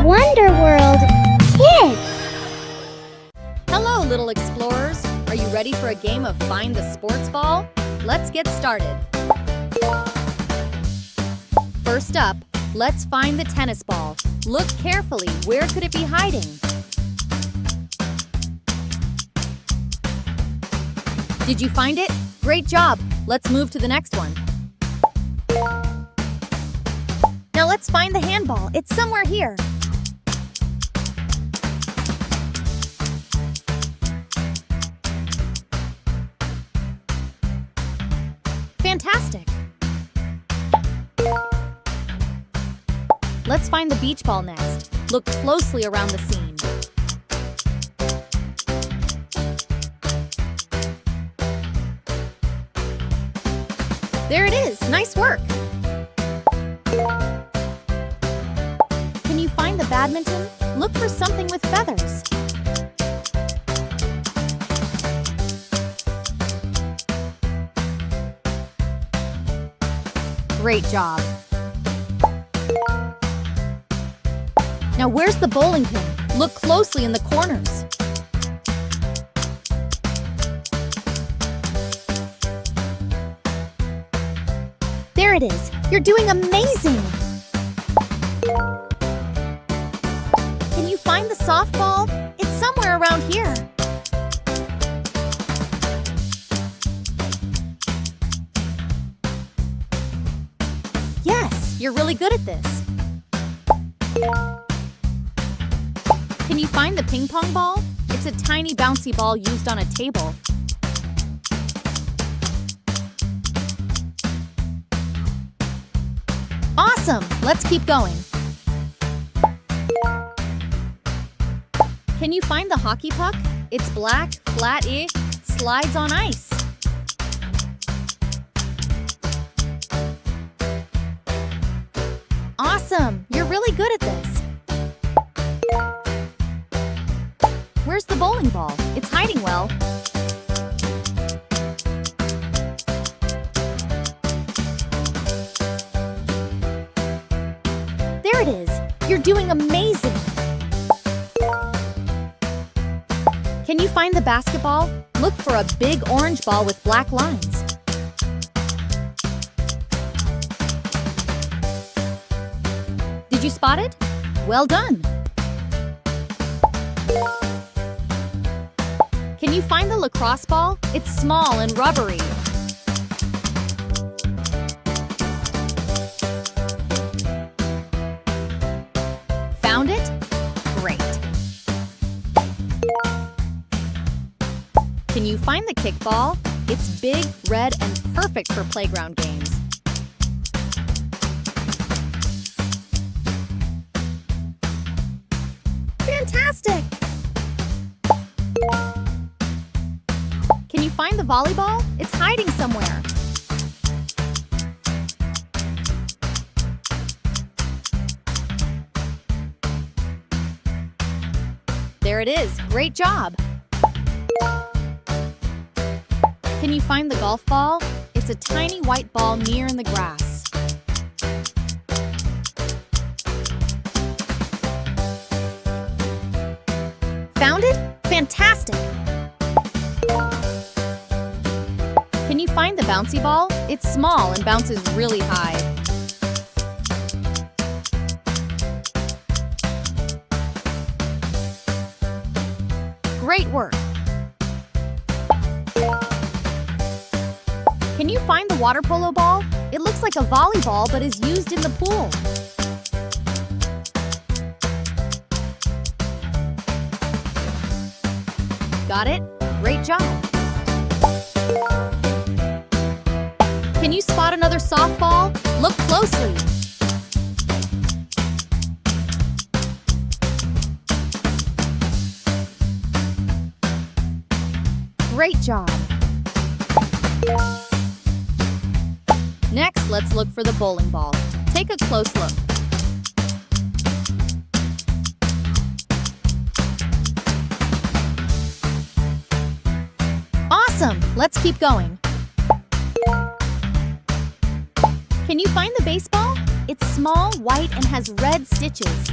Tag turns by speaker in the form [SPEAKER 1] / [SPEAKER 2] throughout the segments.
[SPEAKER 1] Wonder World Kids!
[SPEAKER 2] Hello, little explorers. Are you ready for a game of Find the Sports Ball? Let's get started. First up, let's find the tennis ball. Look carefully. Where could it be hiding? Did you find it? Great job! Let's move to the next one. Now let's find the handball. It's somewhere here. Fantastic! Let's find the beach ball next. Look closely around the scene. There it is! Nice work! Can you find the badminton? Look for something with feathers. Great job! Now where's the bowling pin? Look closely in the corners. There it is! You're doing amazing! Can you find the softball? It's somewhere around here. Yes, you're really good at this. Can you find the ping pong ball? It's a tiny bouncy ball used on a table. Awesome! Let's keep going. Can you find the hockey puck? It's black, flat-ish, slides on ice. Awesome! You're really good at this. Where's the bowling ball? It's hiding well. There it is! You're doing amazing! Can you find the basketball? Look for a big orange ball with black lines. Did you spot it? Well done! Can you find the lacrosse ball? It's small and rubbery. Found it? Great! Can you find the kickball? It's big, red, and perfect for playground games. Fantastic! Can you find the volleyball? It's hiding somewhere. There it is. Great job! Can you find the golf ball? It's a tiny white ball near in the grass. Found it? Fantastic! Can you find the bouncy ball? It's small and bounces really high. Great work! Can you find the water polo ball? It looks like a volleyball but is used in the pool. Got it? Great job! Can you spot another softball? Look closely! Great job! Next, let's look for the bowling ball. Take a close look. Awesome! Let's keep going. Can you find the baseball? It's small, white, and has red stitches.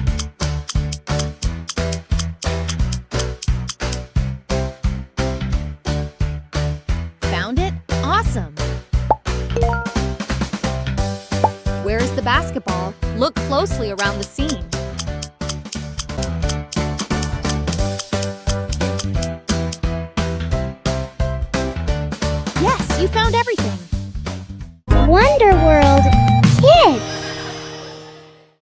[SPEAKER 2] the basketball, look closely around the scene. Yes, you found everything.
[SPEAKER 1] Wonder World.